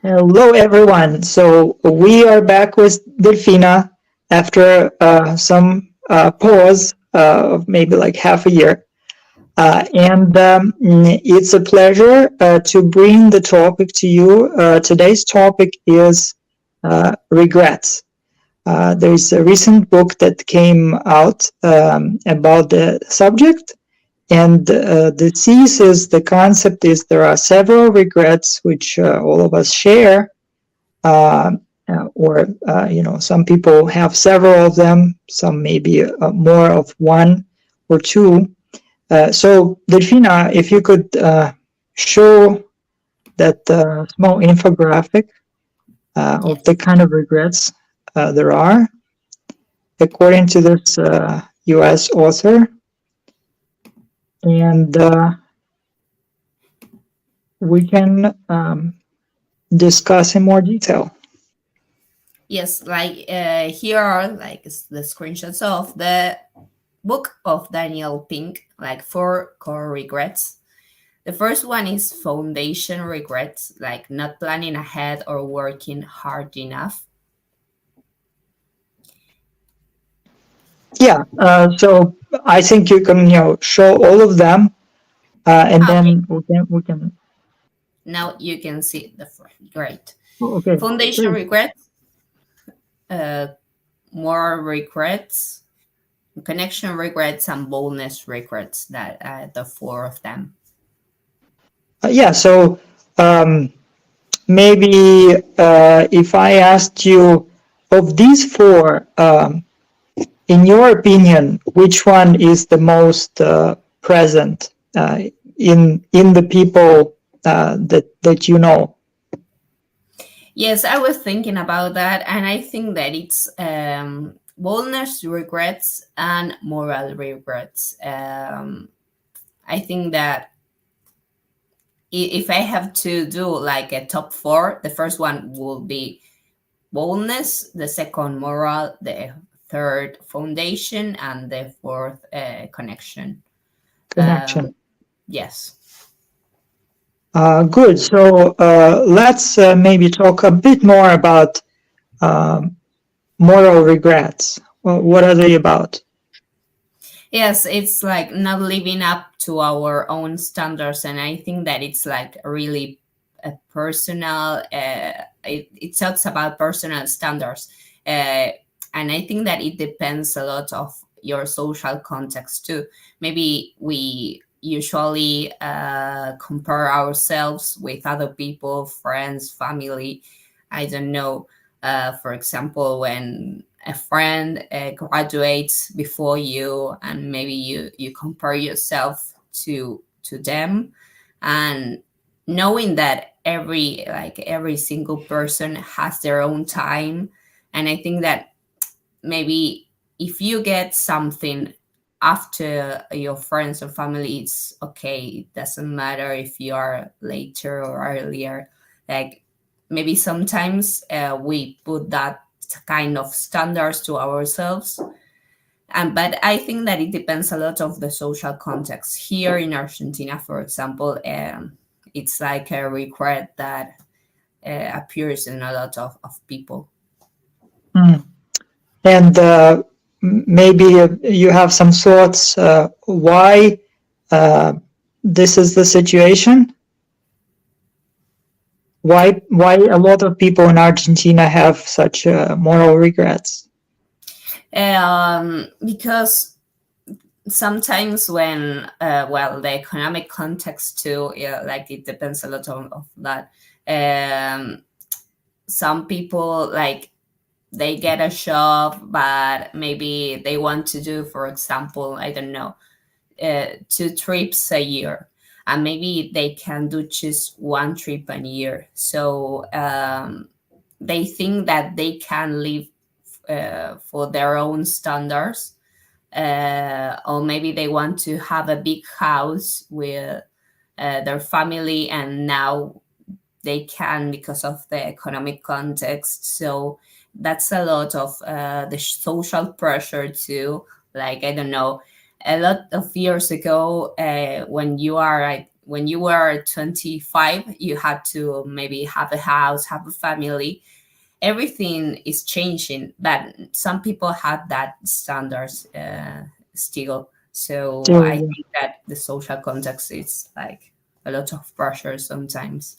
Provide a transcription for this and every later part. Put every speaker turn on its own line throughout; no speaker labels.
Hello, everyone. So we are back with Delfina after some pause of maybe like half a year. And it's a pleasure to bring the topic to you. Today's topic is regrets. There's a recent book that came out about the subject, and the thesis, the concept is there are several regrets which all of us share, uh, or some people have several of them, some maybe more of one or two. So, Delfina, if you could show that small infographic of
Yes.
the kind of regrets there are, according to this US author, and we can discuss in more detail.
Yes, like here are like the screenshots of the book of Daniel Pink, like four core regrets. The first one is foundation regrets, like not planning ahead or working hard enough.
Yeah, so I think you can, show all of them, and
Okay,
then we can.
now you can see the first. Great.
Oh, okay,
Foundation
great.
regrets, uh, more regrets, connection regrets, and boldness regrets. That the four of them.
Yeah, so um, maybe if I asked you of these four, in your opinion, which one is the most present in the people that you know?
Yes, I was thinking about that, and I think that it's boldness regrets and moral regrets. I think that if I have to do like a top four, the first one will be boldness, the second moral, the third foundation, and the fourth connection.
Connection.
Yes.
Good. So let's maybe talk a bit more about um, moral regrets. Well, what are they about?
Yes, it's like not living up to our own standards, and I think that it's like really a personal. It talks about personal standards, and I think that it depends a lot of your social context too. Maybe we usually compare ourselves with other people, friends, family. I don't know. For example, when a friend graduates before you and maybe you compare yourself to them, and knowing that every single person has their own time. And I think that maybe if you get something after your friends or family, it's okay. It doesn't matter if you are later or earlier. Like maybe sometimes we put that kind of standards to ourselves. And but I think that it depends a lot of the social context. Here in Argentina, for example, it's like a regret that appears in a lot of people.
Mm. And maybe you have some thoughts why uh, this is the situation? Why a lot of people in Argentina have such moral regrets?
Because sometimes when well, the economic context too, yeah, like it depends a lot of that. um some people like they get a job, but maybe they want to do, for example, I don't know, 2 trips a year, and maybe they can do just one trip a year. So they think that they can live for their own standards, or maybe they want to have a big house with their family, and now they can because of the economic context. So that's a lot of the social pressure too. Like I don't know, a lot of years ago, when you are like when you were 25, you had to maybe have a house, have a family. Everything is changing, but some people have that standards still. So I
So,
think that the social context is like a lot of pressure sometimes.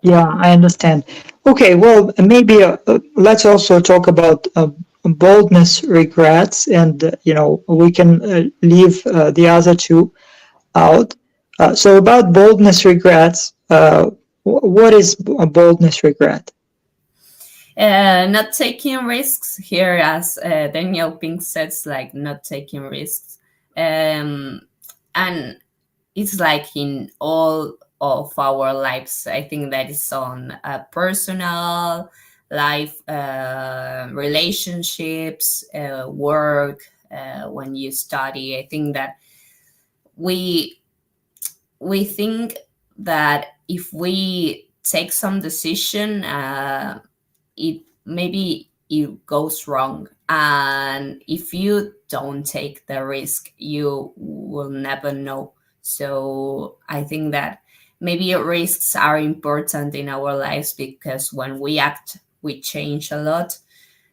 yeah, I understand. Okay, well, maybe let's also talk about boldness, regrets, and we can leave the other two out. So about boldness, regrets. What is a boldness, regret?
Not taking risks here, as Daniel Pink says, like not taking risks. And it's like in all of our lives. I think that is on personal life, relationships, work, when you study. I think that we we think that if we take some decision, it maybe it goes wrong, and if you don't take the risk, you will never know. So I think that maybe risks are important in our lives, because when we act, we change a lot.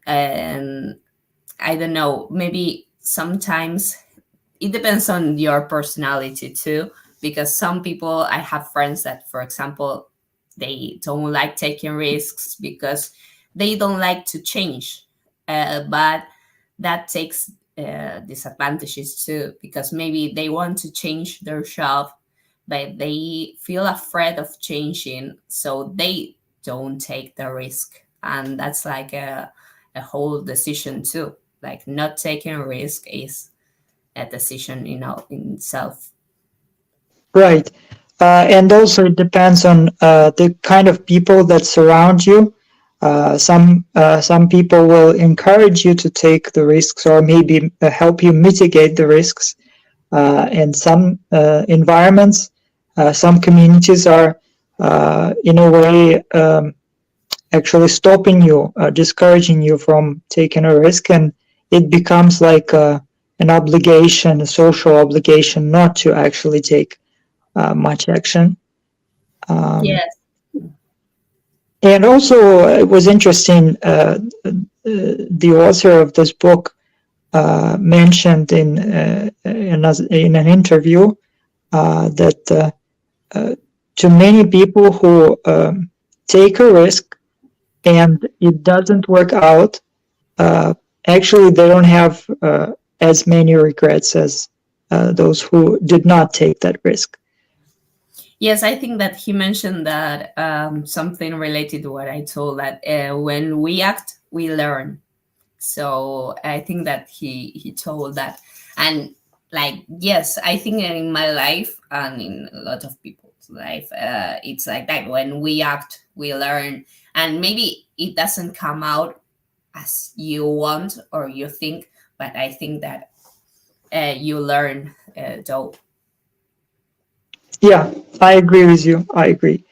And I don't know, maybe sometimes it depends on your personality too, because some people, I have friends that, for example, they don't like taking risks because they don't like to change. But that takes disadvantages too, because maybe they want to change their job, but they feel afraid of changing, so they don't take the risk. And that's like a whole decision too. Like not taking a risk is a decision in itself.
Right. And also it depends on the kind of people that surround you. Some people will encourage you to take the risks, or maybe help you mitigate the risks. And some environments, some communities are in a way actually stopping you, discouraging you from taking a risk, and it becomes like an obligation, a social obligation, not to actually take much action. Um,
Yes.
and also, it was interesting. The author of this book mentioned in an interview that to many people who take a risk and it doesn't work out, uh, actually they don't have as many regrets as those who did not take that risk.
Yes, I think that he mentioned that something related to what I told, that when we act, we learn. So I think that he told that. And like, yes, I think in my life and in a lot of people's life, it's like that. When we act, we learn. And maybe it doesn't come out as you want or you think, but I think that you learn though.
Yeah, I agree with you. I agree.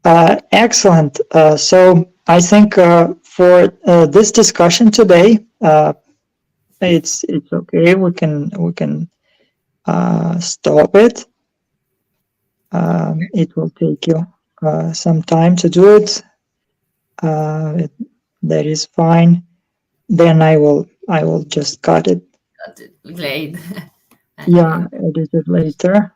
Excellent. So I think for this discussion today, it's okay. We can stop it. It will take you some time to do it. That is fine. Then I will just cut it.
Got it. Great. And
Yeah, edit it later.